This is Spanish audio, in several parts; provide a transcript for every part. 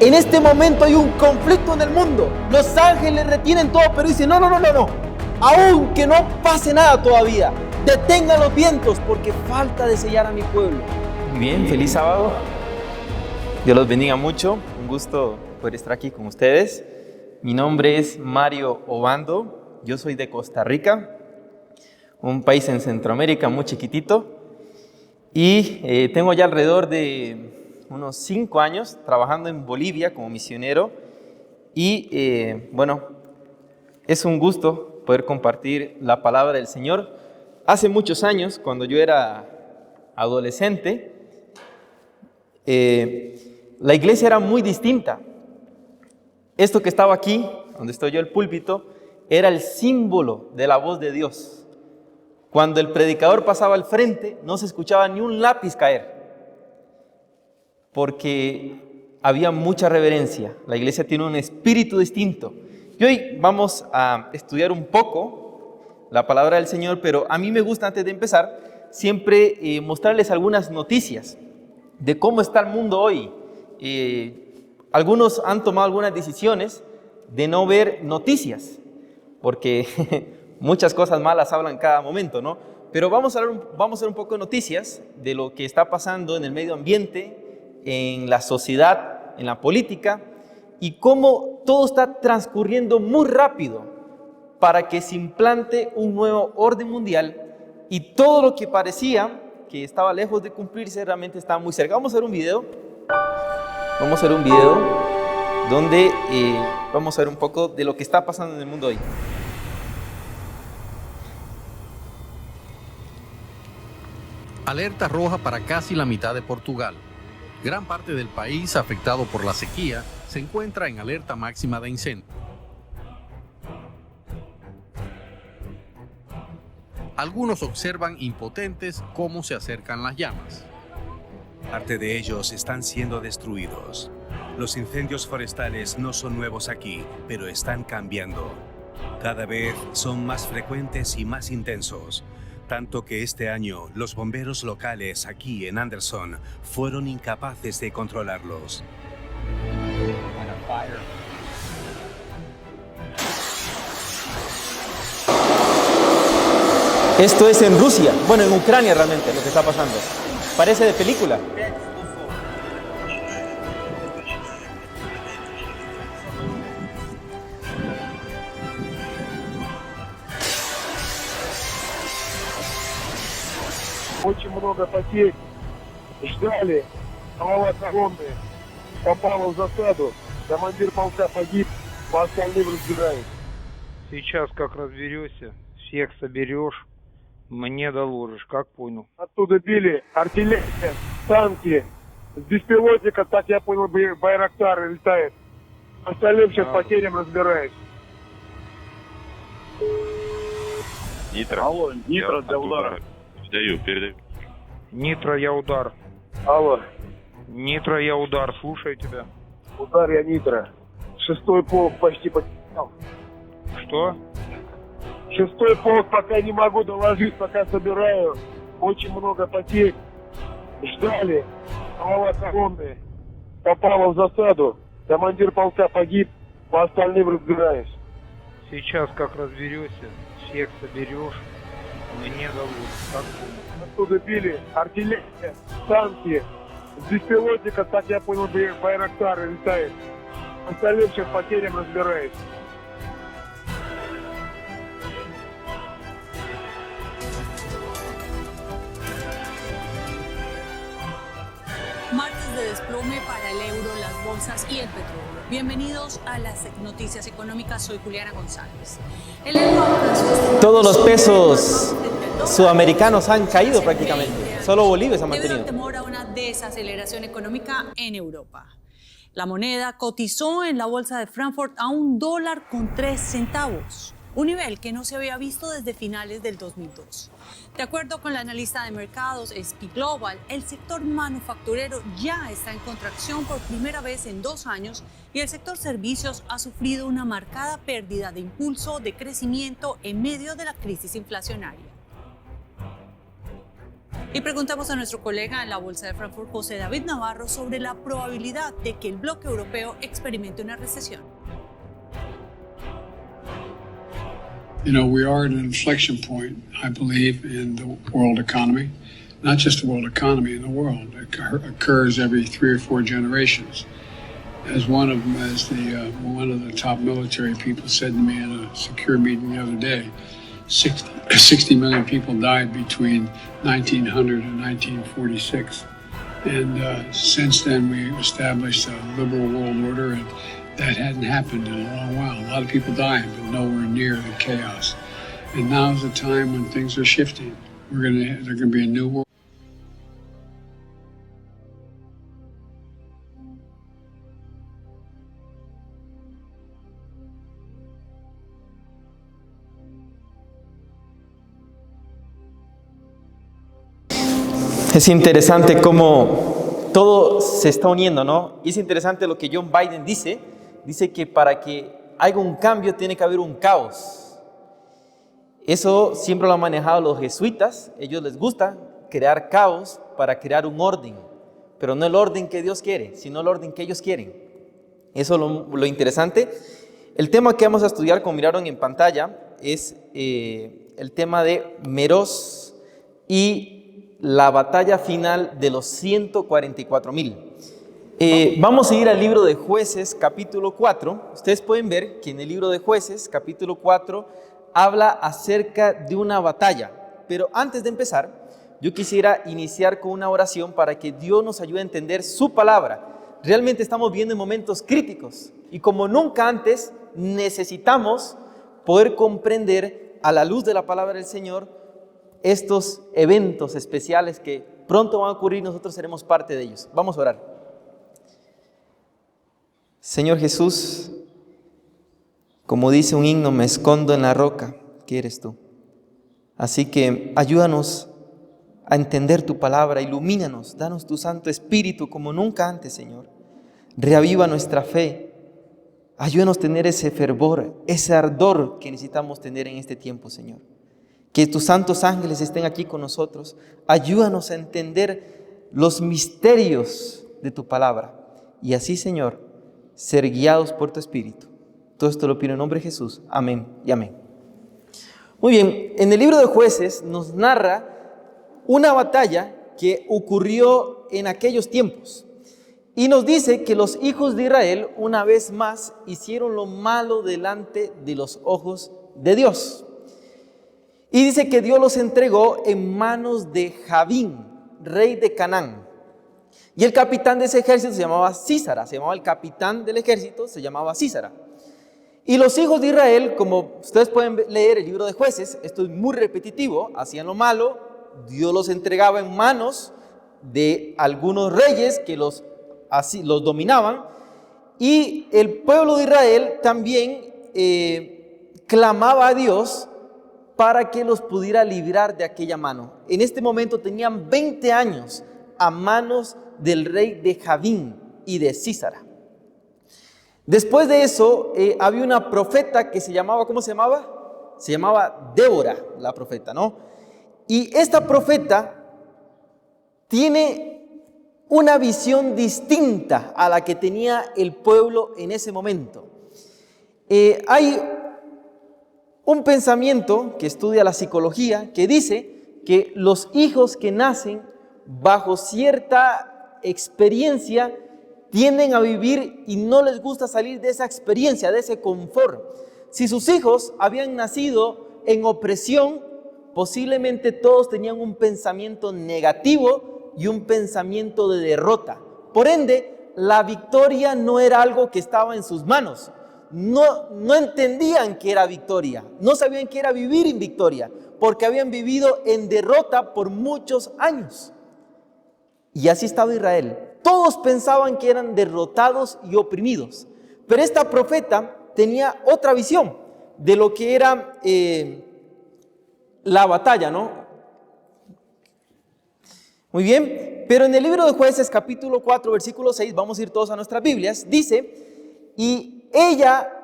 En este momento hay un conflicto en el mundo. Los ángeles retienen todo, pero dicen, no. Aunque no pase nada todavía, detengan los vientos porque falta de sellar a mi pueblo. Muy bien, feliz sábado. Dios los bendiga mucho. Un gusto poder estar aquí con ustedes. Mi nombre es Mario Obando. Yo soy de Costa Rica, un país en Centroamérica muy chiquitito. Y tengo ya alrededor de unos 5 años trabajando en Bolivia como misionero. Y bueno, es un gusto poder compartir la palabra del Señor. Hace muchos años, cuando yo era adolescente, la iglesia era muy distinta. Esto que estaba aquí, donde estoy yo, el púlpito, era el símbolo de la voz de Dios. Cuando el predicador pasaba al frente, no se escuchaba ni un lápiz caer, porque había mucha reverencia. La iglesia tiene un espíritu distinto. Y hoy vamos a estudiar un poco la palabra del Señor, pero a mí me gusta, antes de empezar, siempre mostrarles algunas noticias de cómo está el mundo hoy. Algunos han tomado algunas decisiones de no ver noticias, porque muchas cosas malas hablan cada momento, ¿no? Pero vamos a ver un poco de noticias de lo que está pasando en el medio ambiente, en la sociedad, en la política, y cómo todo está transcurriendo muy rápido para que se implante un nuevo orden mundial y todo lo que parecía que estaba lejos de cumplirse realmente estaba muy cerca. Vamos a ver un video donde vamos a ver un poco de lo que está pasando en el mundo hoy. Alerta roja para casi la mitad de Portugal. Gran parte del país, afectado por la sequía, se encuentra en alerta máxima de incendio. Algunos observan impotentes cómo se acercan las llamas. Parte de ellos están siendo destruidos. Los incendios forestales no son nuevos aquí, pero están cambiando. Cada vez son más frecuentes y más intensos. Tanto que este año los bomberos locales aquí en Anderson fueron incapaces de controlarlos. Esto es en Rusia, bueno, en Ucrania realmente lo que está pasando. Parece de película. Очень много потерь. Ждали. Голова колонны попала в засаду. Командир полка погиб. По остальным разбираюсь. Сейчас как разберешься, всех соберешь, мне доложишь, как понял. Оттуда били артиллерия, танки. С беспилотника, так я понял, Байрактар летает. Остальным сейчас потерям разбираюсь. Нитро. Алло, Нитро для удара. Передаю. Нитро, я удар. Алло, Нитро, я удар, слушаю тебя. удар я Нитро. 6-й полк почти потерял. Что? 6-й полк пока не могу доложить, пока собираю. Очень много потерь. Ждали. Голова колонны попала в засаду. Командир полка погиб. По остальным разбираюсь. Сейчас как разберешься, всех соберешь, мне доложишь, как понял. Оттуда били артиллерия, танки. С беспилотника, так я понял, Байрактар летает. Остальным сейчас потерям разбираюсь. Martes de desplome para el euro, las bolsas y el petróleo. Bienvenidos a las noticias económicas. Soy Juliana González. El euro alcanzó Todos los pesos sudamericanos han caído prácticamente. Solo Bolivia se ha debido mantenido. al temor a una desaceleración económica en Europa. La moneda cotizó en la bolsa de Frankfurt a $1.03, un nivel que no se había visto desde finales del 2002. De acuerdo con la analista de mercados SP Global, el sector manufacturero ya está en contracción por primera vez en 2 años y el sector servicios ha sufrido una marcada pérdida de impulso de crecimiento en medio de la crisis inflacionaria. Y preguntamos a nuestro colega en la Bolsa de Frankfurt, José David Navarro, sobre la probabilidad de que el bloque europeo experimente una recesión. You know, we are at an inflection point, I believe, in the world economy. Not just the world economy, in the world. It occurs every 3 or 4 generations. As one of the top military people said to me in a secure meeting the other day, 60 million people died between 1900 and 1946. And since then, we established a liberal world order, and that hadn't happened in a long while. A lot of people dying, but nowhere near the chaos. And now is the time when things are shifting. There's going to be a new world. Es interesante cómo todo se está uniendo, ¿no? Y es interesante lo que John Biden dice que para que haya un cambio tiene que haber un caos. Eso siempre lo han manejado los jesuitas. Ellos les gusta crear caos para crear un orden, pero no el orden que Dios quiere, sino el orden que ellos quieren. Eso es lo interesante. El tema que vamos a estudiar, como miraron en pantalla, es el tema de Meroz y la batalla final de los 144,000. Vamos a ir al libro de Jueces, capítulo 4. Ustedes pueden ver que en el libro de Jueces, capítulo 4, habla acerca de una batalla. Pero antes de empezar, yo quisiera iniciar con una oración para que Dios nos ayude a entender su palabra. Realmente estamos viendo momentos críticos y como nunca antes necesitamos poder comprender a la luz de la palabra del Señor estos eventos especiales que pronto van a ocurrir, nosotros seremos parte de ellos. Vamos a orar. Señor Jesús, como dice un himno, me escondo en la roca que eres tú. Así que ayúdanos a entender tu palabra, ilumínanos, danos tu Santo Espíritu como nunca antes, Señor. Reaviva nuestra fe, ayúdanos a tener ese fervor, ese ardor que necesitamos tener en este tiempo, Señor. Que tus santos ángeles estén aquí con nosotros. Ayúdanos a entender los misterios de tu palabra. Y así, Señor, ser guiados por tu Espíritu. Todo esto lo pido en nombre de Jesús. Amén y amén. Muy bien, en el libro de Jueces nos narra una batalla que ocurrió en aquellos tiempos. Y nos dice que los hijos de Israel, una vez más, hicieron lo malo delante de los ojos de Dios. Y dice que Dios los entregó en manos de Javín, rey de Canaán. Y el capitán de ese ejército se llamaba Sísara, el capitán del ejército se llamaba Sísara. Y los hijos de Israel, como ustedes pueden leer el libro de Jueces, esto es muy repetitivo, hacían lo malo, Dios los entregaba en manos de algunos reyes que los dominaban. Y el pueblo de Israel también clamaba a Dios para que los pudiera librar de aquella mano. En este momento tenían 20 años a manos del rey de Javín y de Sísara. Después de eso, había una profeta que se llamaba, ¿cómo se llamaba? Se llamaba Débora, la profeta, ¿no? Y esta profeta tiene una visión distinta a la que tenía el pueblo en ese momento. Hay un pensamiento que estudia la psicología que dice que los hijos que nacen bajo cierta experiencia tienden a vivir y no les gusta salir de esa experiencia, de ese confort. Si sus hijos habían nacido en opresión, posiblemente todos tenían un pensamiento negativo y un pensamiento de derrota. Por ende, la victoria no era algo que estaba en sus manos. No entendían que era victoria, no sabían que era vivir en victoria, porque habían vivido en derrota por muchos años. Y así estaba Israel. Todos pensaban que eran derrotados y oprimidos. Pero esta profeta tenía otra visión de lo que era la batalla, ¿no? Muy bien, pero en el libro de Jueces, capítulo 4, versículo 6, vamos a ir todos a nuestras Biblias, dice, y ella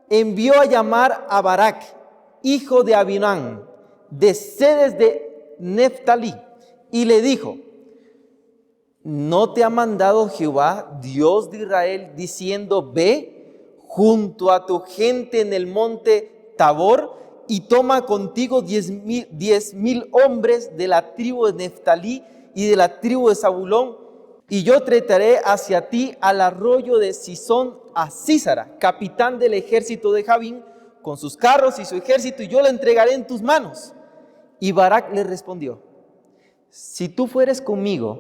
envió a llamar a Barak, hijo de Abinán, de Sedes de Neftalí, y le dijo: ¿no te ha mandado Jehová, Dios de Israel, diciendo: ve junto a tu gente en el monte Tabor y toma contigo 10,000 hombres de la tribu de Neftalí y de la tribu de Zabulón, y yo traeré hacia ti al arroyo de Sison a Sísara, capitán del ejército de Jabín, con sus carros y su ejército, y yo lo entregaré en tus manos? Y Barac le respondió: si tú fueres conmigo,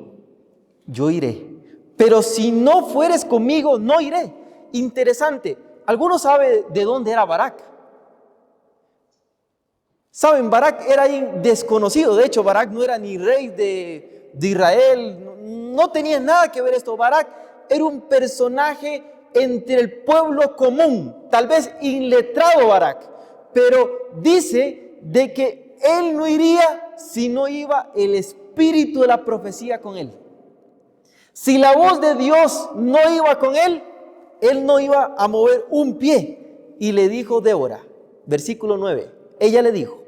yo iré, pero si no fueres conmigo, no iré. Interesante, ¿alguno sabe de dónde era Barac? Saben, Barac era desconocido. De hecho, Barac no era ni rey de Israel, no tenía nada que ver esto. Barac era un personaje entre el pueblo común, tal vez iletrado Barac, pero dice de que él no iría si no iba el espíritu de la profecía con él. Si la voz de Dios no iba con él no iba a mover un pie. Y le dijo Débora, versículo 9, ella le dijo: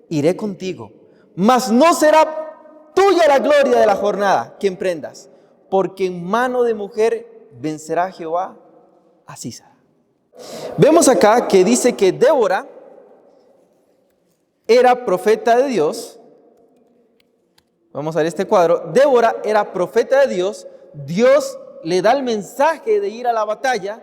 iré contigo, mas no será tuya la gloria de la jornada que emprendas, porque en mano de mujer vencerá Jehová a Sísara. Vemos acá que dice que Débora era profeta de Dios. Vamos a ver este cuadro. Débora era profeta de Dios. Dios le da el mensaje de ir a la batalla.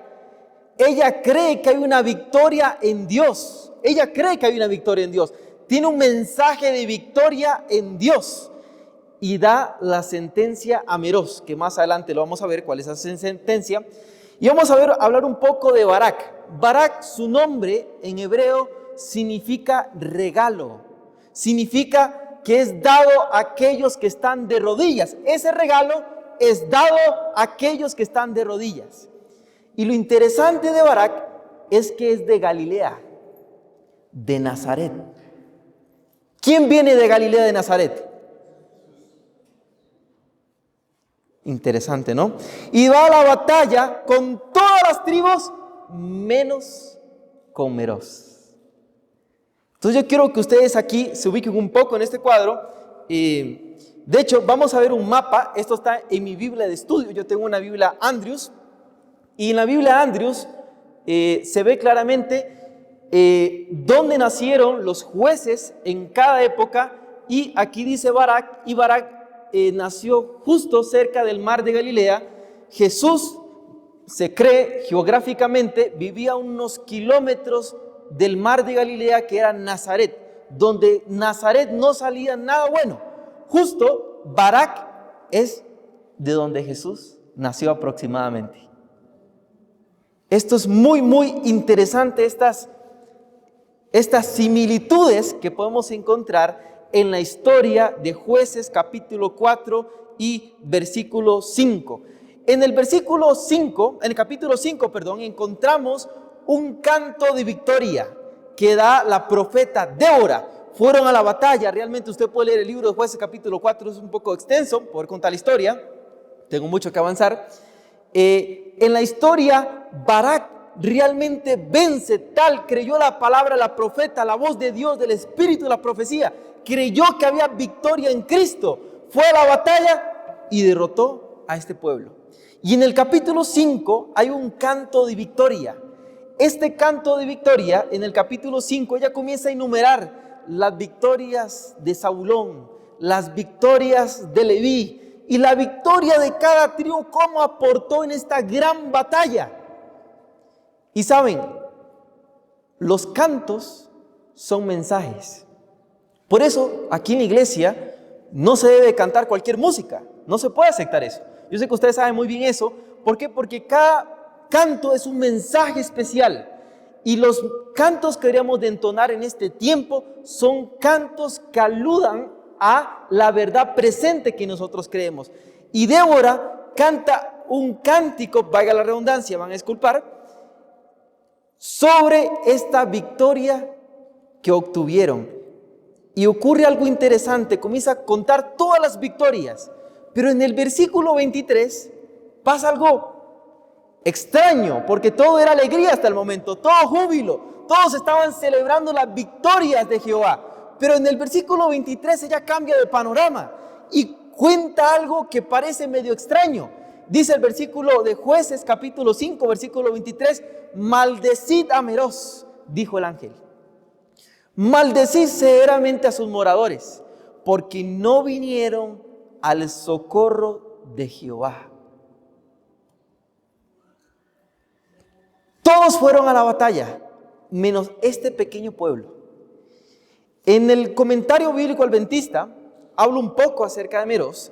Ella cree que hay una victoria en Dios. Ella cree que hay una victoria en Dios. Tiene un mensaje de victoria en Dios. Y da la sentencia a Meroz, que más adelante lo vamos a ver cuál es esa sentencia. Y vamos a hablar un poco de Barac. Barac, su nombre en hebreo significa regalo. Significa que es dado a aquellos que están de rodillas. Ese regalo es dado a aquellos que están de rodillas. Y lo interesante de Barac es que es de Galilea, de Nazaret. ¿Quién viene de Galilea de Nazaret? Interesante, ¿no? Y va a la batalla con todas las tribus, menos con Meroz. Entonces yo quiero que ustedes aquí se ubiquen un poco en este cuadro. De hecho, vamos a ver un mapa. Esto está en mi Biblia de estudio. Yo tengo una Biblia Andrews. Y en la Biblia Andrews se ve claramente dónde nacieron los jueces en cada época. Y aquí dice Barac, y Barac nació justo cerca del mar de Galilea. Jesús, se cree geográficamente, vivía a unos kilómetros del mar de Galilea, que era Nazaret, donde Nazaret no salía nada bueno. Justo Barac es de donde Jesús nació aproximadamente. Esto es muy interesante, estas similitudes que podemos encontrar en la historia de Jueces capítulo 4 y versículo 5. En el capítulo 5, encontramos un canto de victoria que da la profeta Débora. Fueron a la batalla. Realmente usted puede leer el libro de Jueces capítulo 4, es un poco extenso, poder contar la historia. Tengo mucho que avanzar. En la historia, Barac realmente vence, creyó la palabra, la profeta, la voz de Dios, del espíritu de la profecía. Creyó que había victoria en Cristo. Fue a la batalla y derrotó a este pueblo. Y en el capítulo 5 hay un canto de victoria. Este canto de victoria, en el capítulo 5, ella comienza a enumerar las victorias de Zabulón, las victorias de Leví y la victoria de cada tribu, cómo aportó en esta gran batalla. Y saben, los cantos son mensajes. Por eso, aquí en la iglesia, no se debe cantar cualquier música. No se puede aceptar eso. Yo sé que ustedes saben muy bien eso. ¿Por qué? Porque cada canto es un mensaje especial. Y los cantos que deberíamos de entonar en este tiempo son cantos que aludan a la verdad presente que nosotros creemos. Y Débora canta un cántico, valga la redundancia, van a disculpar, sobre esta victoria que obtuvieron. Y ocurre algo interesante, comienza a contar todas las victorias, pero en el versículo 23 pasa algo extraño, porque todo era alegría hasta el momento, todo júbilo, todos estaban celebrando las victorias de Jehová. Pero en el versículo 23 ella cambia de panorama y cuenta algo que parece medio extraño. Dice el versículo de Jueces, capítulo 5, versículo 23, maldecid a Meroz, dijo el ángel. Maldecid severamente a sus moradores, porque no vinieron al socorro de Jehová. Todos fueron a la batalla, menos este pequeño pueblo. En el comentario bíblico adventista, habla un poco acerca de Meroz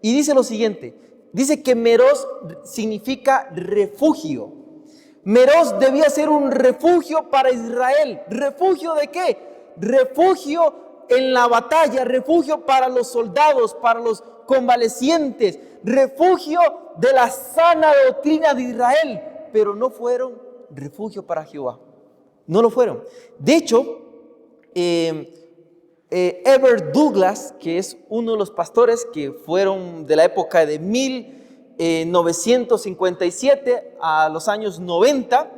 y dice lo siguiente. Dice que Meroz significa refugio. Meroz debía ser un refugio para Israel. ¿Refugio de qué? Refugio en la batalla, refugio para los soldados, para los convalecientes, refugio de la sana doctrina de Israel, pero no fueron refugio para Jehová. No lo fueron. De hecho, Herbert Douglass, que es uno de los pastores que fueron de la época de 1957 a los años 90,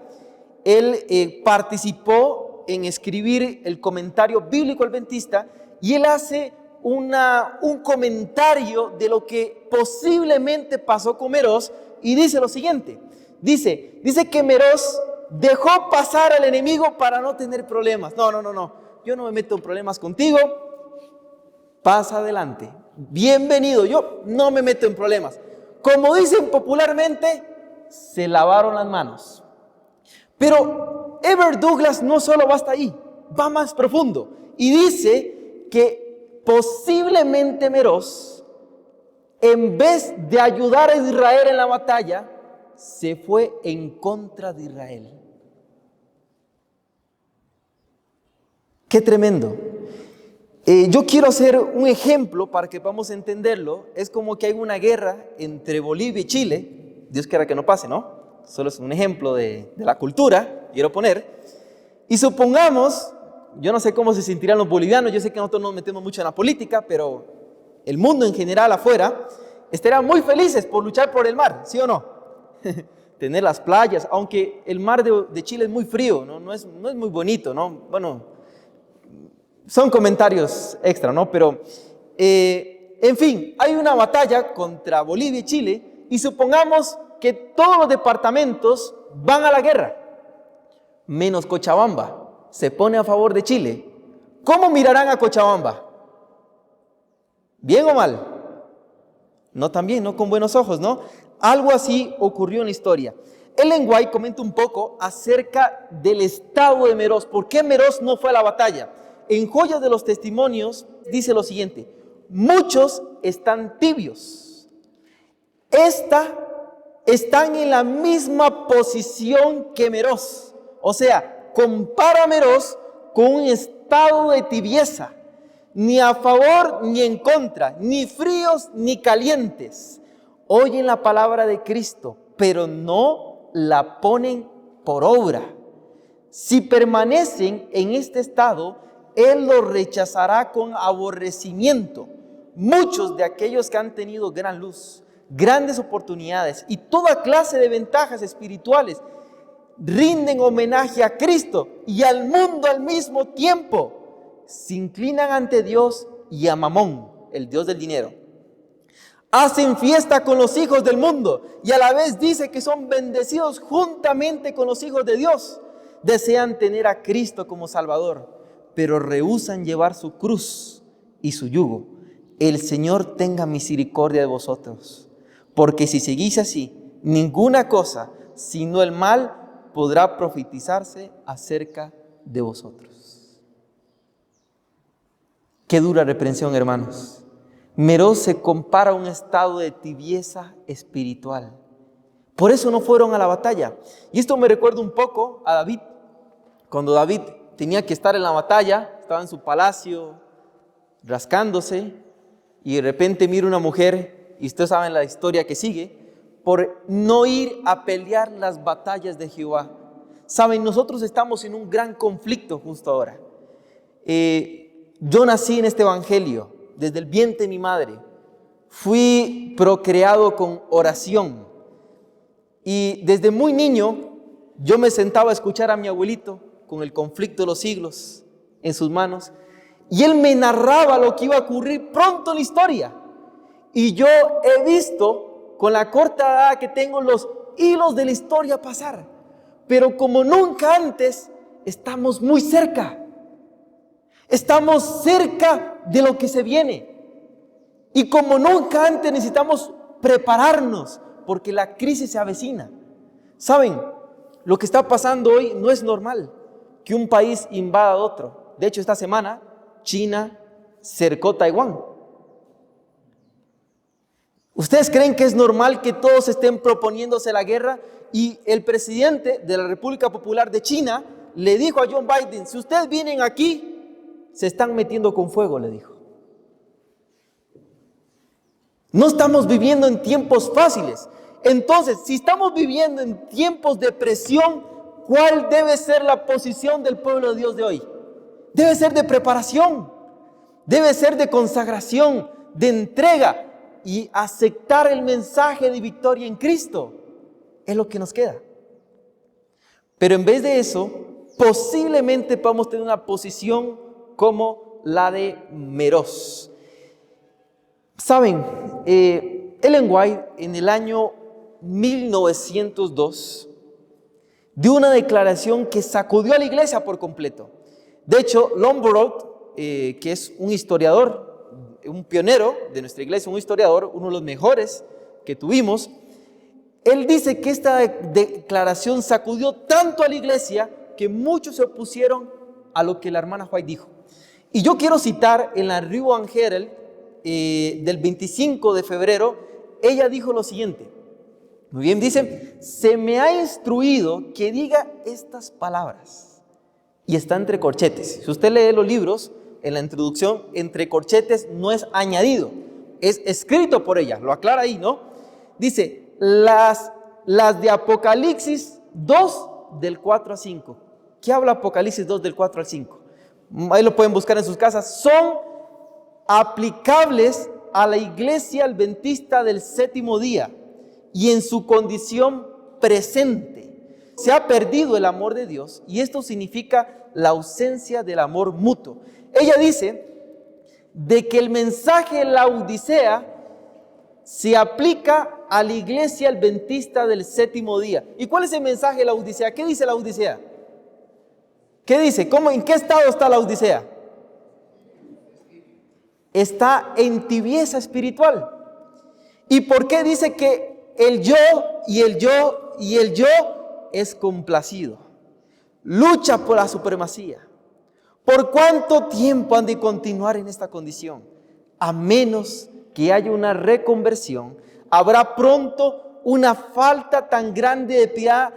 él participó en escribir el comentario bíblico adventista y él hace un comentario de lo que posiblemente pasó con Meroz y dice lo siguiente. Dice que Meroz dejó pasar al enemigo para no tener problemas. No. Yo no me meto en problemas contigo. Pasa adelante. Bienvenido. Yo no me meto en problemas. Como dicen popularmente, se lavaron las manos. Pero Herbert Douglass no solo va hasta ahí, va más profundo. Y dice que posiblemente Meroz, en vez de ayudar a Israel en la batalla, se fue en contra de Israel. ¡Qué tremendo! Yo quiero hacer un ejemplo para que podamos entenderlo. Es como que hay una guerra entre Bolivia y Chile. Dios quiera que no pase, ¿no? Solo es un ejemplo de la cultura, quiero poner. Y supongamos, yo no sé cómo se sentirán los bolivianos, yo sé que nosotros no nos metemos mucho en la política, pero el mundo en general afuera estarían muy felices por luchar por el mar, ¿sí o no? Tener las playas, aunque el mar de Chile es muy frío, no es muy bonito, ¿no? Bueno, son comentarios extra, ¿no? Pero, en fin, hay una batalla contra Bolivia y Chile y supongamos que todos los departamentos van a la guerra, menos Cochabamba, se pone a favor de Chile. ¿Cómo mirarán a Cochabamba? ¿Bien o mal? No tan bien, no con buenos ojos, ¿no? Algo así ocurrió en la historia. Ellen White comenta un poco acerca del estado de Meroz. ¿Por qué Meroz no fue a la batalla? En Joyas de los Testimonios dice lo siguiente: muchos están tibios. Están en la misma posición que Meroz. O sea, compara a Meroz con un estado de tibieza. Ni a favor ni en contra, ni fríos ni calientes. Oyen la palabra de Cristo, pero no la ponen por obra. Si permanecen en este estado, Él los rechazará con aborrecimiento. Muchos de aquellos que han tenido gran luz, grandes oportunidades y toda clase de ventajas espirituales, rinden homenaje a Cristo y al mundo al mismo tiempo. Se inclinan ante Dios y a Mamón, el Dios del dinero. Hacen fiesta con los hijos del mundo y a la vez dice que son bendecidos juntamente con los hijos de Dios. Desean tener a Cristo como Salvador, pero rehúsan llevar su cruz y su yugo. El Señor tenga misericordia de vosotros, porque si seguís así, ninguna cosa, sino el mal, podrá profetizarse acerca de vosotros. Qué dura reprensión, hermanos. Meroz se compara a un estado de tibieza espiritual. Por eso no fueron a la batalla. Y esto me recuerda un poco a David. Cuando David tenía que estar en la batalla, estaba en su palacio rascándose y de repente mira una mujer, y ustedes saben la historia que sigue, por no ir a pelear las batallas de Jehová. Saben, nosotros estamos en un gran conflicto justo ahora. Yo nací en este evangelio, desde el vientre de mi madre. Fui procreado con oración. Y desde muy niño, yo me sentaba a escuchar a mi abuelito con el conflicto de los siglos en sus manos. Y él me narraba lo que iba a ocurrir pronto en la historia. Y yo he visto, con la corta edad que tengo, los hilos de la historia pasar. Pero como nunca antes, estamos muy cerca. Estamos cerca de lo que se viene. Y como nunca antes necesitamos prepararnos, porque la crisis se avecina. ¿Saben? Lo que está pasando hoy no es normal, que un país invada a otro. De hecho, esta semana, China cercó Taiwán. ¿Ustedes creen que es normal que todos estén proponiéndose la guerra? Y el presidente de la República Popular de China le dijo a John Biden, si ustedes vienen aquí, se están metiendo con fuego, le dijo. No estamos viviendo en tiempos fáciles. Entonces, si estamos viviendo en tiempos de presión, ¿cuál debe ser la posición del pueblo de Dios de hoy? Debe ser de preparación, debe ser de consagración, de entrega y aceptar el mensaje de victoria en Cristo. Es lo que nos queda. Pero en vez de eso, posiblemente podamos tener una posición como la de Meroz. Saben, Ellen White en el año 1902 dio una declaración que sacudió a la iglesia por completo. De hecho, Lombard, que es un historiador, un pionero de nuestra iglesia, un historiador, uno de los mejores que tuvimos, él dice que esta declaración sacudió tanto a la iglesia que muchos se opusieron a lo que la hermana White dijo. Y yo quiero citar en la Review and Herald del 25 de febrero, ella dijo lo siguiente. Muy bien, dice, se me ha instruido que diga estas palabras. Y está entre corchetes. Si usted lee los libros, en la introducción, entre corchetes no es añadido, es escrito por ella, lo aclara ahí, ¿no? Dice, las de Apocalipsis 2 del 4 a 5. ¿Qué habla Apocalipsis 2 del 4 al 5? Ahí lo pueden buscar en sus casas. Son aplicables a la iglesia adventista del séptimo día y en su condición presente. Se ha perdido el amor de Dios y esto significa la ausencia del amor mutuo. Ella dice de que el mensaje de la Odisea se aplica a la iglesia adventista del séptimo día. ¿Y cuál es el mensaje de la Odisea? ¿Qué dice la Odisea? ¿Qué dice? ¿En qué estado está la Odisea? Está en tibieza espiritual. ¿Y por qué dice que el yo y el yo y el yo es complacido? Lucha por la supremacía. ¿Por cuánto tiempo han de continuar en esta condición? A menos que haya una reconversión, habrá pronto una falta tan grande de piedad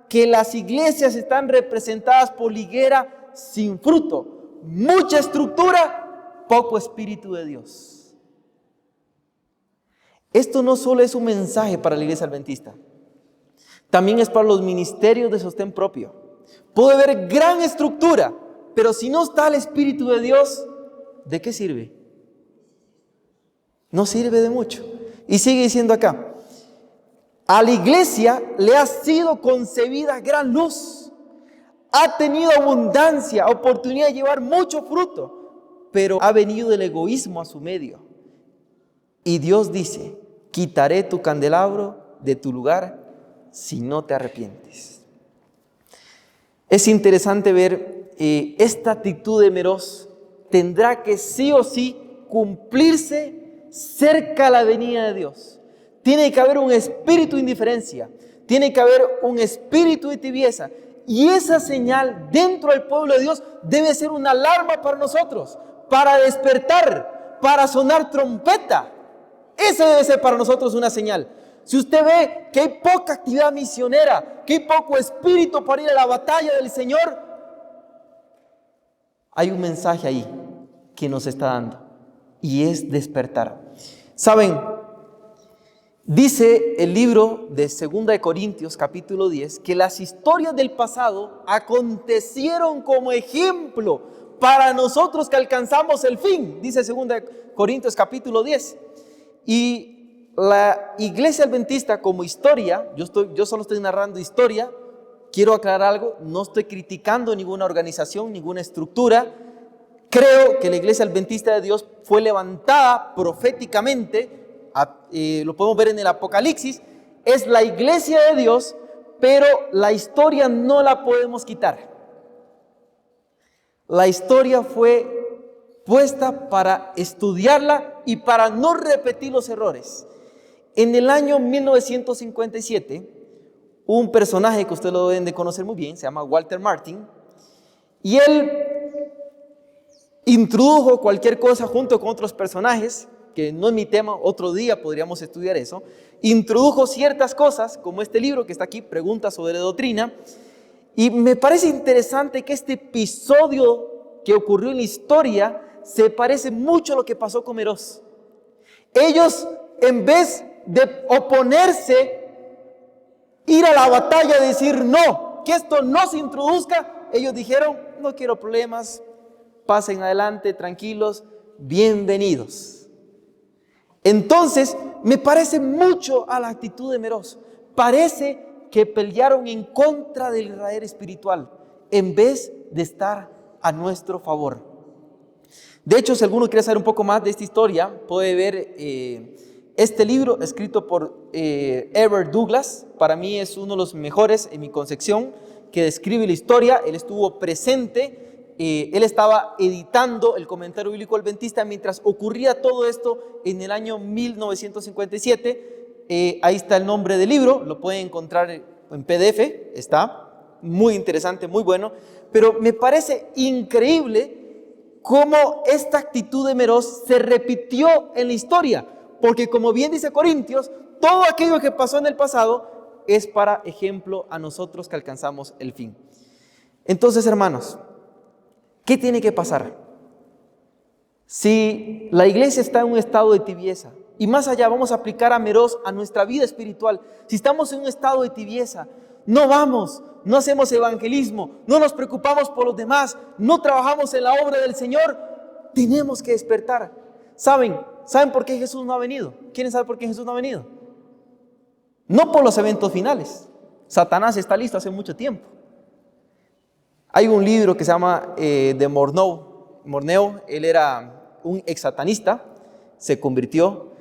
que las iglesias están representadas por la higuera sin fruto, mucha estructura, poco espíritu de Dios. Esto no solo es un mensaje para la iglesia adventista, también es para los ministerios de sostén propio. Puede haber gran estructura, pero si no está el espíritu de Dios, ¿de qué sirve? No sirve de mucho. Y sigue diciendo acá, a la iglesia le ha sido concebida gran luz, ha tenido abundancia, oportunidad de llevar mucho fruto, pero ha venido el egoísmo a su medio. Y Dios dice, quitaré tu candelabro de tu lugar si no te arrepientes. Es interesante ver esta actitud de Meroz tendrá que sí o sí cumplirse cerca a la venida de Dios. Tiene que haber un espíritu de indiferencia, tiene que haber un espíritu de tibieza. Y esa señal dentro del pueblo de Dios debe ser una alarma para nosotros, para despertar, para sonar trompeta. Esa debe ser para nosotros una señal. Si usted ve que hay poca actividad misionera, que hay poco espíritu para ir a la batalla del Señor, hay un mensaje ahí que nos está dando y es despertar. ¿Saben? Dice el libro de 2 de Corintios capítulo 10 que las historias del pasado acontecieron como ejemplo para nosotros que alcanzamos el fin, dice 2 de Corintios capítulo 10. Y la iglesia adventista como historia, yo solo estoy narrando historia, quiero aclarar algo, no estoy criticando ninguna organización, ninguna estructura. Creo que la iglesia adventista de Dios fue levantada proféticamente lo podemos ver en el Apocalipsis, es la iglesia de Dios, pero la historia no la podemos quitar. La historia fue puesta para estudiarla y para no repetir los errores. En el año 1957, un personaje que ustedes lo deben de conocer muy bien, se llama Walter Martin, y él introdujo cualquier cosa junto con otros personajes, que no es mi tema, otro día podríamos estudiar eso. Introdujo ciertas cosas, como este libro que está aquí, Preguntas sobre Doctrina, y me parece interesante que este episodio que ocurrió en la historia se parece mucho a lo que pasó con Meroz. Ellos, en vez de oponerse, ir a la batalla, decir no, que esto no se introduzca, ellos dijeron, no quiero problemas, pasen adelante, tranquilos, bienvenidos. Entonces, me parece mucho a la actitud de Meroz. Parece que pelearon en contra del Israel espiritual, en vez de estar a nuestro favor. De hecho, si alguno quiere saber un poco más de esta historia, puede ver este libro escrito por Herbert Douglas. Para mí es uno de los mejores en mi concepción, que describe la historia. Él estuvo presente, él estaba editando el comentario bíblico adventista mientras ocurría todo esto en el año 1957. Ahí está el nombre del libro, lo pueden encontrar en PDF, está muy interesante, muy bueno. Pero me parece increíble cómo esta actitud de Meroz se repitió en la historia, porque como bien dice Corintios, todo aquello que pasó en el pasado es para ejemplo a nosotros que alcanzamos el fin. Entonces, hermanos, ¿qué tiene que pasar? Si la iglesia está en un estado de tibieza, y más allá vamos a aplicar a Meroz a nuestra vida espiritual, si estamos en un estado de tibieza, no vamos, no hacemos evangelismo, no nos preocupamos por los demás, no trabajamos en la obra del Señor, tenemos que despertar. ¿Saben por qué Jesús no ha venido? ¿Quieren saber por qué Jesús no ha venido? No por los eventos finales. Satanás está listo hace mucho tiempo. Hay un libro que se llama de Morneau. Él era un ex satanista, se convirtió.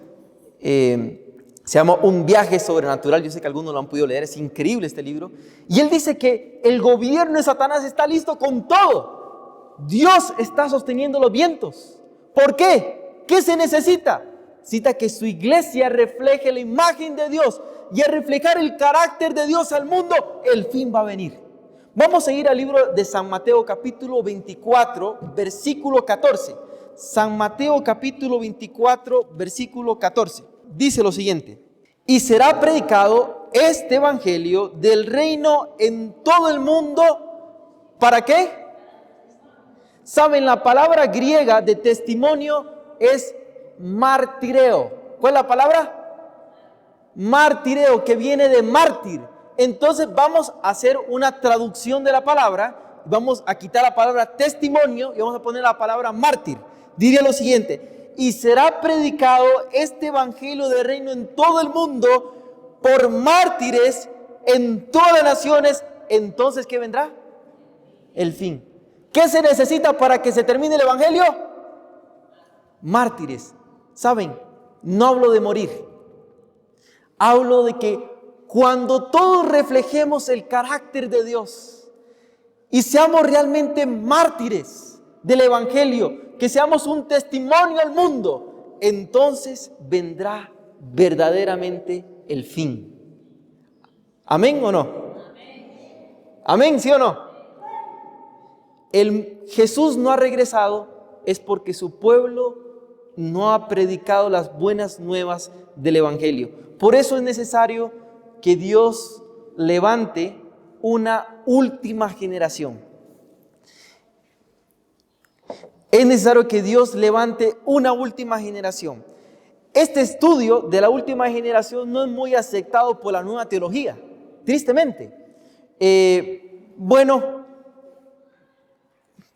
Se llama Un viaje sobrenatural. Yo sé que algunos lo han podido leer, es increíble este libro. Y él dice que el gobierno de Satanás está listo con todo. Dios está sosteniendo los vientos. ¿Por qué? ¿Qué se necesita? Necesita que su iglesia refleje la imagen de Dios, y al reflejar el carácter de Dios al mundo, el fin va a venir. Vamos a ir al libro de San Mateo capítulo 24, versículo 14. San Mateo capítulo 24, versículo 14. Dice lo siguiente: y será predicado este evangelio del reino en todo el mundo. ¿Para qué? Saben, la palabra griega de testimonio es martireo. ¿Cuál es la palabra? Martireo, que viene de mártir. Entonces vamos a hacer una traducción de la palabra. Vamos a quitar la palabra testimonio y vamos a poner la palabra mártir. Diría lo siguiente: y será predicado este evangelio del reino en todo el mundo por mártires en todas las naciones. Entonces, ¿qué vendrá? El fin. ¿Qué se necesita para que se termine el evangelio? Mártires. ¿Saben? No hablo de morir. Hablo de que cuando todos reflejemos el carácter de Dios y seamos realmente mártires del evangelio, que seamos un testimonio al mundo, entonces vendrá verdaderamente el fin. ¿Amén o no? ¿Amén, sí o no? Jesús no ha regresado es porque su pueblo no ha predicado las buenas nuevas del evangelio. Por eso es necesario que Dios levante una última generación. Es necesario que Dios levante una última generación. Este estudio de la última generación no es muy aceptado por la nueva teología, tristemente.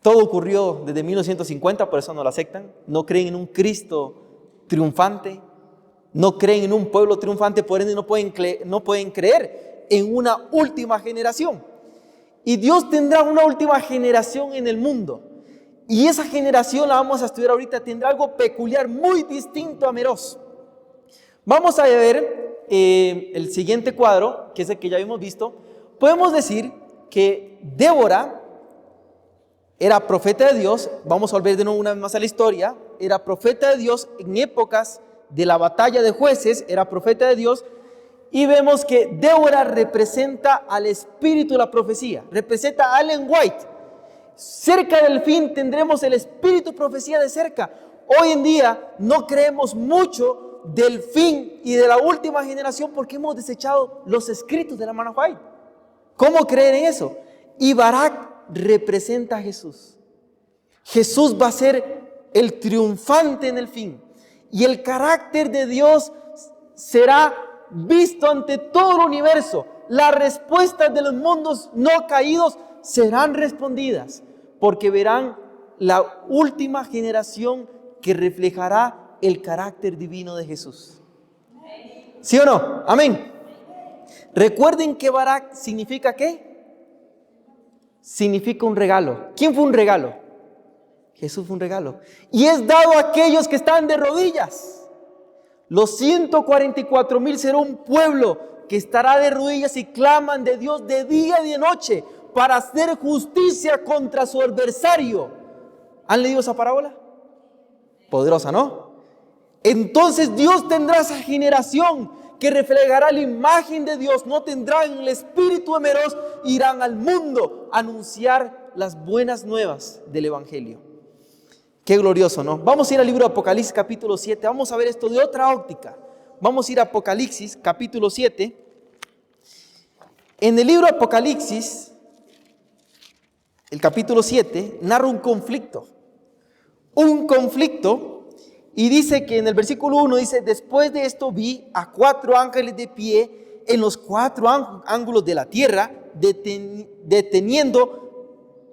Todo ocurrió desde 1950, por eso no lo aceptan. No creen en un Cristo triunfante, no creen en un pueblo triunfante, por ende no pueden creer en una última generación. Y Dios tendrá una última generación en el mundo. Y esa generación, la vamos a estudiar ahorita, tendrá algo peculiar, muy distinto a Meroz. Vamos a ver el siguiente cuadro, que es el que ya hemos visto. Podemos decir que Débora era profeta de Dios. Vamos a volver de nuevo una vez más a la historia. Era profeta de Dios en épocas de la batalla de Jueces, era profeta de Dios. Y vemos que Débora representa al espíritu de la profecía, representa a Ellen White. Cerca del fin tendremos el espíritu de profecía de cerca. Hoy en día no creemos mucho del fin y de la última generación porque hemos desechado los escritos de la hermana White. ¿Cómo creer en eso? Y Barak representa a Jesús. Jesús va a ser el triunfante en el fin. Y el carácter de Dios será visto ante todo el universo. Las respuestas de los mundos no caídos serán respondidas, porque verán la última generación que reflejará el carácter divino de Jesús. ¿Sí o no? Amén. Recuerden que Barak significa ¿qué? Significa un regalo. ¿Quién fue un regalo? Jesús fue un regalo. Y es dado a aquellos que están de rodillas. Los 144,000 será un pueblo que estará de rodillas y claman de Dios de día y de noche para hacer justicia contra su adversario. ¿Han leído esa parábola? Poderosa, ¿no? Entonces Dios tendrá esa generación que reflejará la imagen de Dios. No tendrán el espíritu temeroso, irán al mundo a anunciar las buenas nuevas del evangelio. Qué glorioso, ¿no? Vamos a ir al libro de Apocalipsis capítulo 7. Vamos a ver esto de otra óptica. Vamos a ir a Apocalipsis capítulo 7. En el libro de Apocalipsis, el capítulo 7, narra un conflicto. Y dice que en el versículo 1 dice: después de esto vi a 4 ángeles de pie en los 4 ángulos de la tierra, deteniendo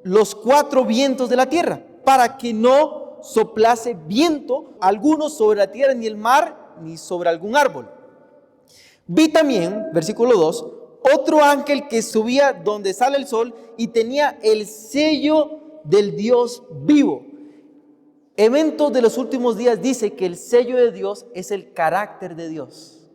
los 4 vientos de la tierra, para que no soplase viento alguno sobre la tierra, ni el mar, ni sobre algún árbol. Vi también, versículo 2, otro ángel que subía donde sale el sol y tenía el sello del Dios vivo. Eventos de los últimos días dice que el sello de Dios es el carácter de Dios.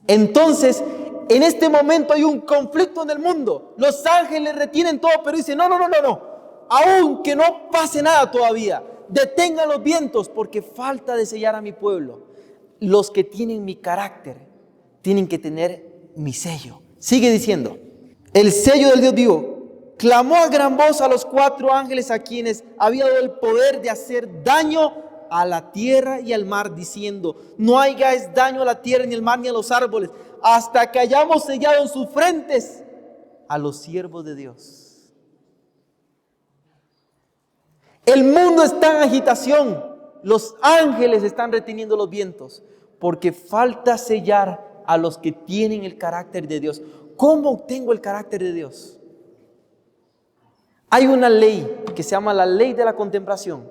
Entonces, en este momento hay un conflicto en el mundo. Los ángeles retienen todo, pero dicen: no. Aunque no pase nada todavía, detengan los vientos, porque falta de sellar a mi pueblo. Los que tienen mi carácter tienen que tener mi sello. Sigue diciendo: el sello del Dios vivo. Clamó a gran voz a los 4 ángeles a quienes había dado el poder de hacer daño a la tierra y al mar, diciendo: no hagáis daño a la tierra, ni al mar, ni a los árboles, hasta que hayamos sellado en sus frentes a los siervos de Dios. El mundo está en agitación. Los ángeles están reteniendo los vientos porque falta sellar a los que tienen el carácter de Dios. ¿Cómo obtengo el carácter de Dios? Hay una ley que se llama la ley de la contemplación.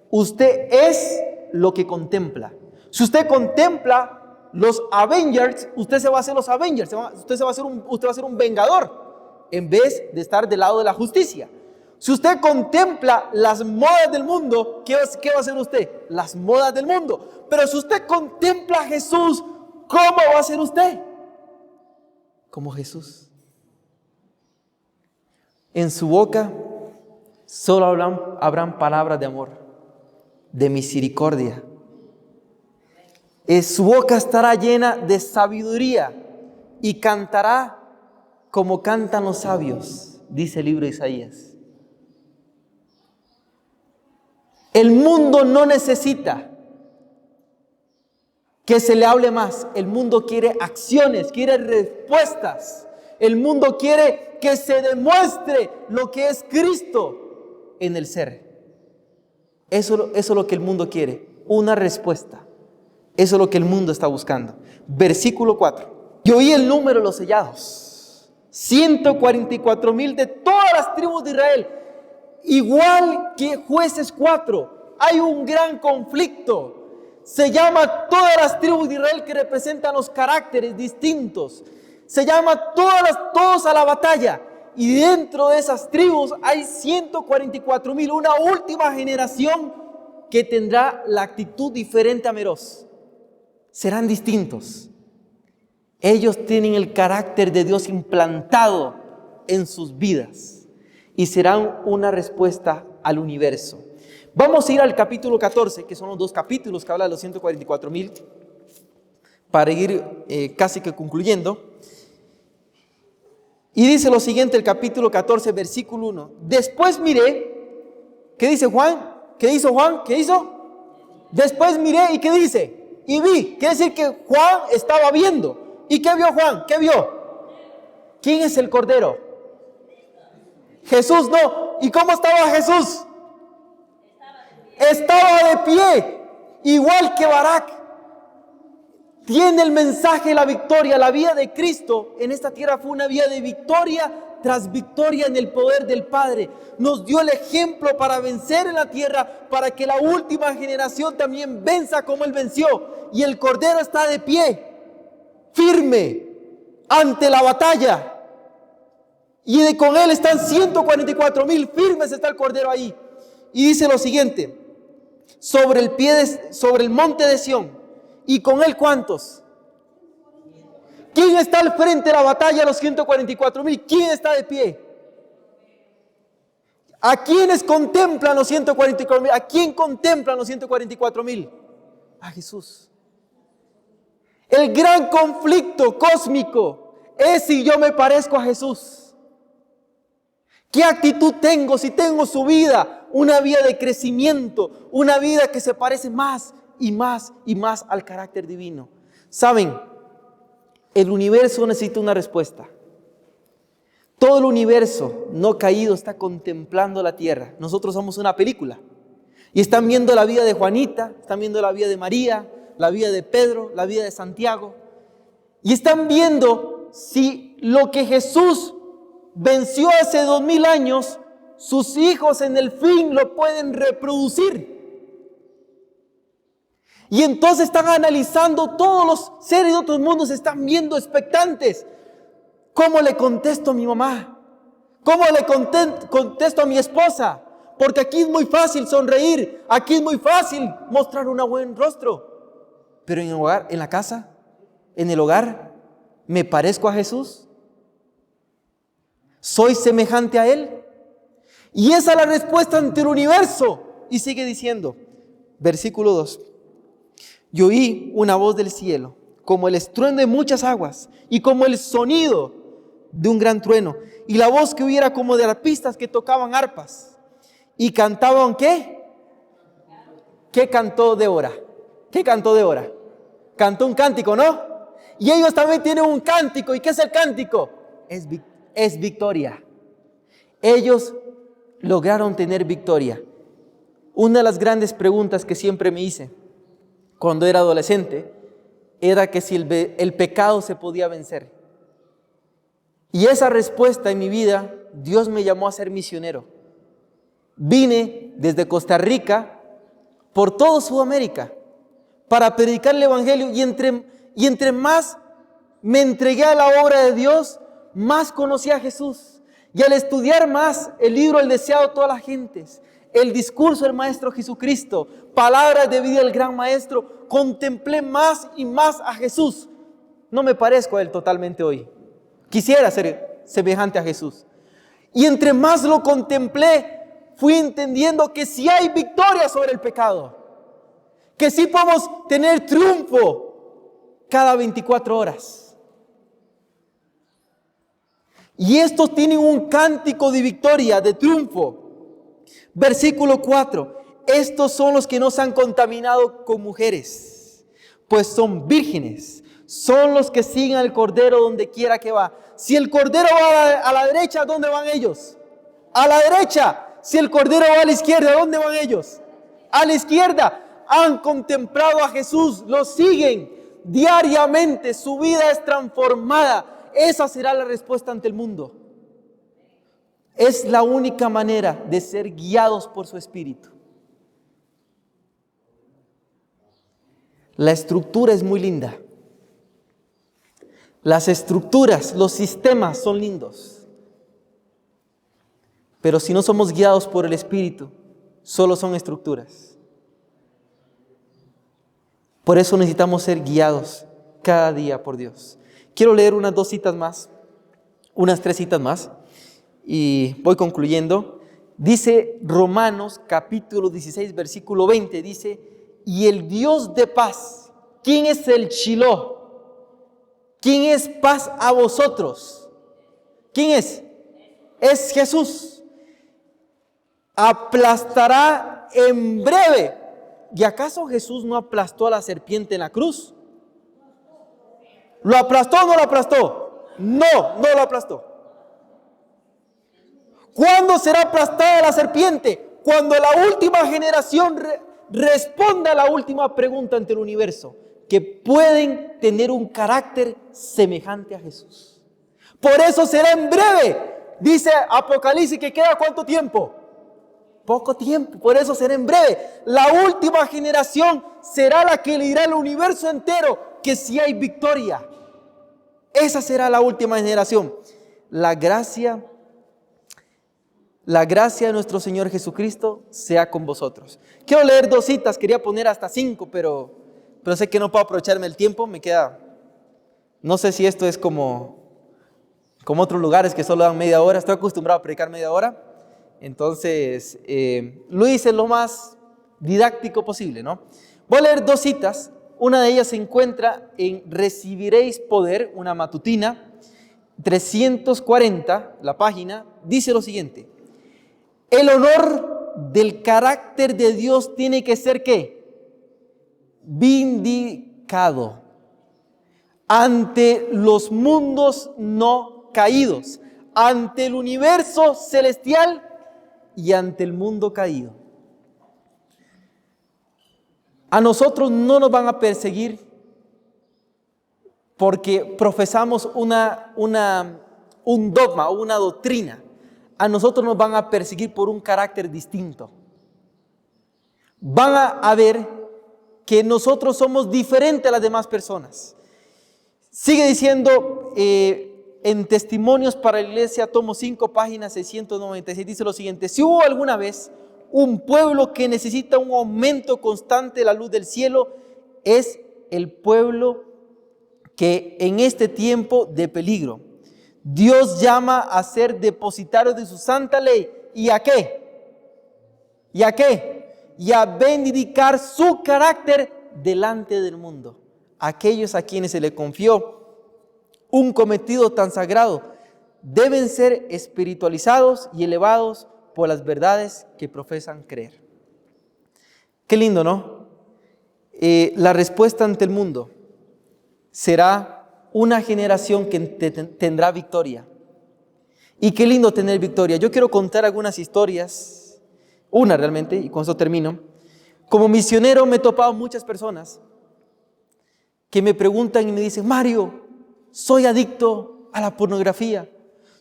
Usted es lo que contempla. Si usted contempla los Avengers, usted se va a hacer los Avengers. Usted va a ser un vengador en vez de estar del lado de la justicia. Si usted contempla las modas del mundo, ¿qué va a hacer usted? Las modas del mundo. Pero si usted contempla a Jesús, ¿cómo va a ser usted? Como Jesús. En su boca solo habrán palabras de amor, de misericordia. Su boca estará llena de sabiduría y cantará como cantan los sabios, dice el libro de Isaías. El mundo no necesita que se le hable más. El mundo quiere acciones, quiere respuestas. El mundo quiere que se demuestre lo que es Cristo en el ser. Eso es lo que el mundo quiere, una respuesta. Eso es lo que el mundo está buscando. Versículo 4. Y oí el número de los sellados. 144,000 de todas las tribus de Israel. Igual que Jueces 4, hay un gran conflicto. Se llama todas las tribus de Israel que representan los caracteres distintos. Se llama todos a la batalla. Y dentro de esas tribus hay 144,000, una última generación que tendrá la actitud diferente a Meroz. Serán distintos. Ellos tienen el carácter de Dios implantado en sus vidas y serán una respuesta al universo. Vamos a ir al capítulo 14, que son los 2 capítulos que habla de los 144,000, para ir casi que concluyendo. Y dice lo siguiente, el capítulo 14, versículo 1. Después miré, ¿qué dice Juan? ¿Qué hizo Juan? ¿Qué hizo? Después miré, ¿y qué dice? Y vi. Quiere decir que Juan estaba viendo. ¿Y qué vio Juan? ¿Qué vio? ¿Quién es el Cordero? Jesús no. ¿Y cómo estaba Jesús? Estaba de pie, igual que Barak. Tiene el mensaje de la victoria. La vida de Cristo en esta tierra fue una vida de victoria tras victoria en el poder del Padre. Nos dio el ejemplo para vencer en la tierra, para que la última generación también venza como Él venció. Y el Cordero está de pie, firme, ante la batalla. Y con Él están 144,000, firmes está el Cordero ahí. Y dice lo siguiente, sobre el monte de Sión. ¿Y con Él cuántos? ¿Quién está al frente de la batalla? Los 144,000. ¿Quién está de pie? ¿A quiénes contemplan los 144,000? ¿A quién contemplan los 144,000? A Jesús. El gran conflicto cósmico es si yo me parezco a Jesús. ¿Qué actitud tengo? Si tengo su vida, una vida de crecimiento, una vida que se parece más y más y más al carácter divino. ¿Saben? El universo necesita una respuesta. Todo el universo no caído está contemplando la tierra. Nosotros somos una película. Y están viendo la vida de Juanita, están viendo la vida de María, la vida de Pedro, la vida de Santiago. Y están viendo si lo que Jesús venció hace 2000 años, sus hijos en el fin lo pueden reproducir. Y entonces están analizando, todos los seres de otros mundos están viendo expectantes. ¿Cómo le contesto a mi mamá? ¿Cómo le contesto a mi esposa? Porque aquí es muy fácil sonreír, aquí es muy fácil mostrar un buen rostro. Pero en el hogar, en la casa, en el hogar, ¿me parezco a Jesús? ¿Soy semejante a Él? Y esa es la respuesta ante el universo. Y sigue diciendo, versículo 2. Yo oí una voz del cielo, como el estruendo de muchas aguas, y como el sonido de un gran trueno. Y la voz que hubiera como de arpistas que tocaban arpas. Y cantaban, ¿qué? ¿Qué cantó Débora? ¿Qué cantó Débora? Cantó un cántico, ¿no? Y ellos también tienen un cántico. ¿Y qué es el cántico? Es victoria. Ellos lograron tener victoria. Una de las grandes preguntas que siempre me hice cuando era adolescente era que si el pecado se podía vencer. Y esa respuesta en mi vida, Dios me llamó a ser misionero. Vine desde Costa Rica por toda Sudamérica para predicar el evangelio, y entre más me entregué a la obra de Dios, más conocí a Jesús. Y al estudiar más el libro El deseado de todas las gentes, el discurso del Maestro Jesucristo, palabras de vida del gran Maestro, contemplé más y más a Jesús. No me parezco a Él totalmente hoy. Quisiera ser semejante a Jesús. Y entre más lo contemplé, fui entendiendo que sí hay victoria sobre el pecado. Que sí podemos tener triunfo cada 24 horas. Y estos tienen un cántico de victoria, de triunfo. Versículo 4. Estos son los que no se han contaminado con mujeres, pues son vírgenes. Son los que siguen al Cordero donde quiera que va. Si el Cordero va a la derecha, ¿dónde van ellos? A la derecha. Si el Cordero va a la izquierda, ¿dónde van ellos? A la izquierda. Han contemplado a Jesús, lo siguen diariamente, su vida es transformada. Esa será la respuesta ante el mundo. Es la única manera de ser guiados por su Espíritu. La estructura es muy linda. Las estructuras, los sistemas son lindos. Pero si no somos guiados por el Espíritu, solo son estructuras. Por eso necesitamos ser guiados cada día por Dios. Quiero leer unas 2 citas más, unas 3 citas más, y voy concluyendo. Dice Romanos capítulo 16, versículo 20, dice, y el Dios de paz, ¿quién es el Shiloh? ¿Quién es paz a vosotros? ¿Quién es? Es Jesús. Aplastará en breve. ¿Y acaso Jesús no aplastó a la serpiente en la cruz? ¿Lo aplastó o no lo aplastó? No lo aplastó. ¿Cuándo será aplastada la serpiente? Cuando la última generación responda a la última pregunta ante el universo, que pueden tener un carácter semejante a Jesús. Por eso será en breve. Dice Apocalipsis que queda ¿cuánto tiempo? Poco tiempo, por eso será en breve. La última generación será la que le dirá al universo entero que sí hay victoria. Esa será la última generación. La gracia de nuestro Señor Jesucristo sea con vosotros. Quiero leer 2 citas, quería poner hasta 5, pero sé que no puedo aprovecharme el tiempo, me queda, no sé si esto es como otros lugares que solo dan media hora, estoy acostumbrado a predicar media hora. Entonces, lo hice lo más didáctico posible, ¿no? Voy a leer 2 citas. Una de ellas se encuentra en Recibiréis Poder, una matutina, 340, la página, dice lo siguiente. El honor del carácter de Dios tiene que ser, ¿qué? Vindicado ante los mundos no caídos, ante el universo celestial y ante el mundo caído. A nosotros no nos van a perseguir porque profesamos un dogma o una doctrina. A nosotros nos van a perseguir por un carácter distinto. Van a ver que nosotros somos diferentes a las demás personas. Sigue diciendo en Testimonios para la Iglesia, tomo 5, página 696, dice lo siguiente. Si hubo alguna vez un pueblo que necesita un aumento constante de la luz del cielo, es el pueblo que en este tiempo de peligro Dios llama a ser depositarios de su santa ley. ¿Y a qué? ¿Y a qué? Y a vindicar su carácter delante del mundo. Aquellos a quienes se le confió un cometido tan sagrado deben ser espiritualizados y elevados por las verdades que profesan creer. Qué lindo, ¿no? La respuesta ante el mundo será una generación que tendrá victoria. Y qué lindo tener victoria. Yo quiero contar algunas historias, una realmente, y con eso termino. Como misionero me he topado muchas personas que me preguntan y me dicen, Mario, soy adicto a la pornografía,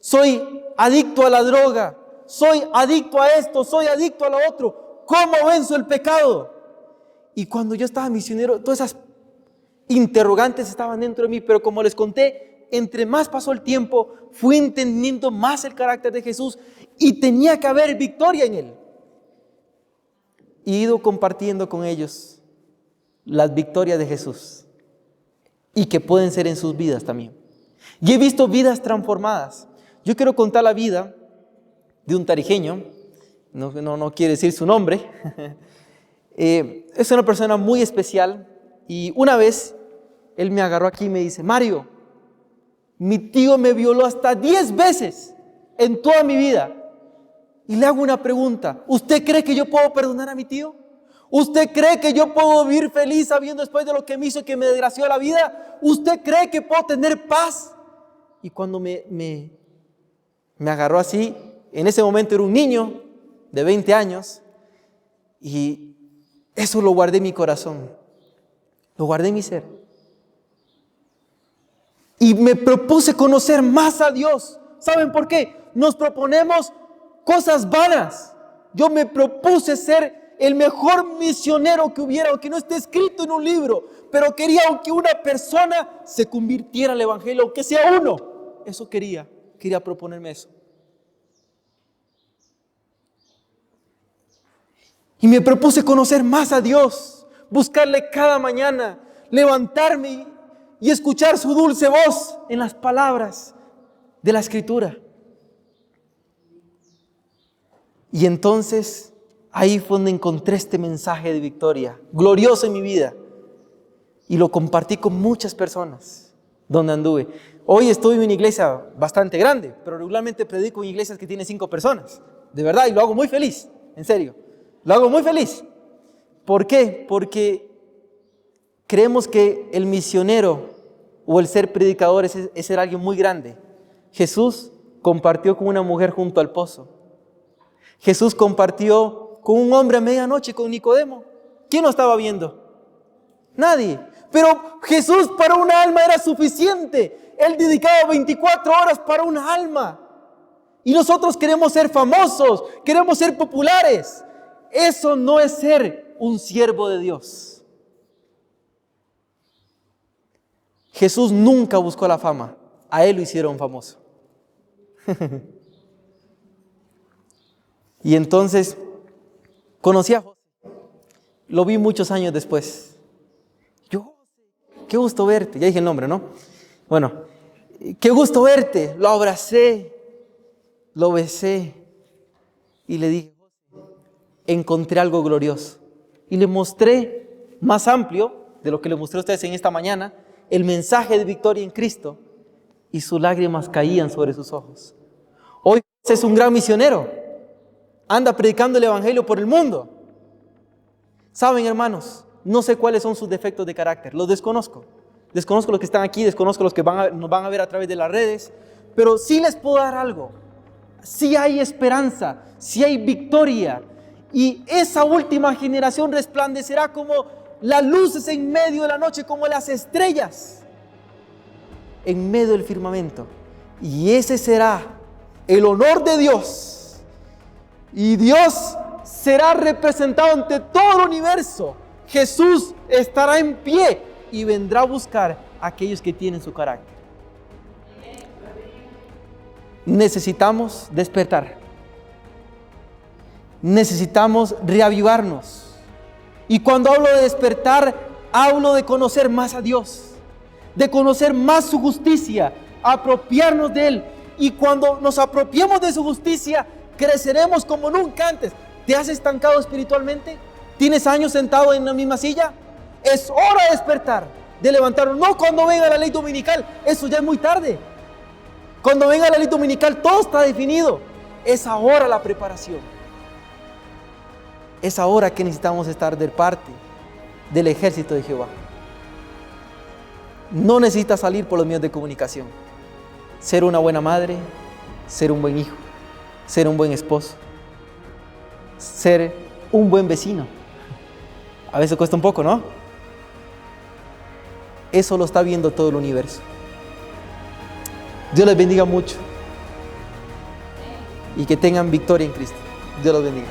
soy adicto a la droga, soy adicto a esto, soy adicto a lo otro. ¿Cómo venzo el pecado? Y cuando yo estaba misionero, todas esas interrogantes estaban dentro de mí, pero como les conté, entre más pasó el tiempo, fui entendiendo más el carácter de Jesús y tenía que haber victoria en Él. He ido compartiendo con ellos las victorias de Jesús y que pueden ser en sus vidas también. Y he visto vidas transformadas. Yo quiero contar la vida de un tarijeño, no quiere decir su nombre. Es una persona muy especial. Y una vez, él me agarró aquí y me dice, Mario, mi tío me violó hasta 10 veces en toda mi vida. Y le hago una pregunta, ¿usted cree que yo puedo perdonar a mi tío? ¿Usted cree que yo puedo vivir feliz sabiendo después de lo que me hizo que me desgració la vida? ¿Usted cree que puedo tener paz? Y cuando me agarró así, en ese momento era un niño de 20 años y eso lo guardé en mi corazón. Lo guardé en mi ser. Y me propuse conocer más a Dios. ¿Saben por qué? Nos proponemos cosas vanas. Yo me propuse ser el mejor misionero que hubiera, aunque no esté escrito en un libro. Pero quería que una persona se convirtiera al Evangelio, aunque sea uno. Eso quería proponerme eso. Y me propuse conocer más a Dios. buscarle cada mañana, levantarme y escuchar su dulce voz en las palabras de la Escritura. Y entonces ahí fue donde encontré este mensaje de victoria, glorioso en mi vida. Y lo compartí con muchas personas donde anduve. Hoy estoy en una iglesia bastante grande, pero regularmente predico en iglesias que tienen 5 personas. De verdad, y lo hago muy feliz, en serio. Lo hago muy feliz. ¿Por qué? Porque creemos que el misionero o el ser predicador es ser alguien muy grande. Jesús compartió con una mujer junto al pozo. Jesús compartió con un hombre a medianoche, con Nicodemo. ¿Quién lo estaba viendo? Nadie. Pero Jesús para una alma era suficiente. Él dedicaba 24 horas para una alma. Y nosotros queremos ser famosos, queremos ser populares. Eso no es ser un siervo de Dios. Jesús nunca buscó la fama. A Él lo hicieron famoso. Y entonces conocí a José. Lo vi muchos años después. Yo, qué gusto verte. Ya dije el nombre, ¿no? Bueno, qué gusto verte. Lo abracé, lo besé y le dije, encontré algo glorioso. Y le mostré más amplio de lo que le mostré a ustedes en esta mañana, el mensaje de victoria en Cristo, y sus lágrimas caían sobre sus ojos. Hoy es un gran misionero, anda predicando el evangelio por el mundo. Saben, hermanos, no sé cuáles son sus defectos de carácter, los desconozco. Desconozco los que están aquí, desconozco los que nos van a ver a través de las redes, pero sí les puedo dar algo. Sí hay esperanza, sí hay victoria, y esa última generación resplandecerá como las luces en medio de la noche, como las estrellas en medio del firmamento. Y ese será el honor de Dios. Y Dios será representado ante todo el universo. Jesús estará en pie y vendrá a buscar a aquellos que tienen su carácter. Necesitamos despertar. Necesitamos reavivarnos. Y cuando hablo de despertar, hablo de conocer más a Dios, de conocer más su justicia, apropiarnos de Él. Y cuando nos apropiemos de su justicia, creceremos como nunca antes. ¿Te has estancado espiritualmente? ¿Tienes años sentado en la misma silla? Es hora de despertar, de levantarnos. No cuando venga la ley dominical, eso ya es muy tarde. Cuando venga la ley dominical, todo está definido. Es ahora la preparación. Es ahora que necesitamos estar de parte del ejército de Jehová. No necesitas salir por los medios de comunicación. Ser una buena madre, ser un buen hijo, ser un buen esposo, ser un buen vecino. A veces cuesta un poco, ¿no? Eso lo está viendo todo el universo. Dios les bendiga mucho y que tengan victoria en Cristo. Dios los bendiga.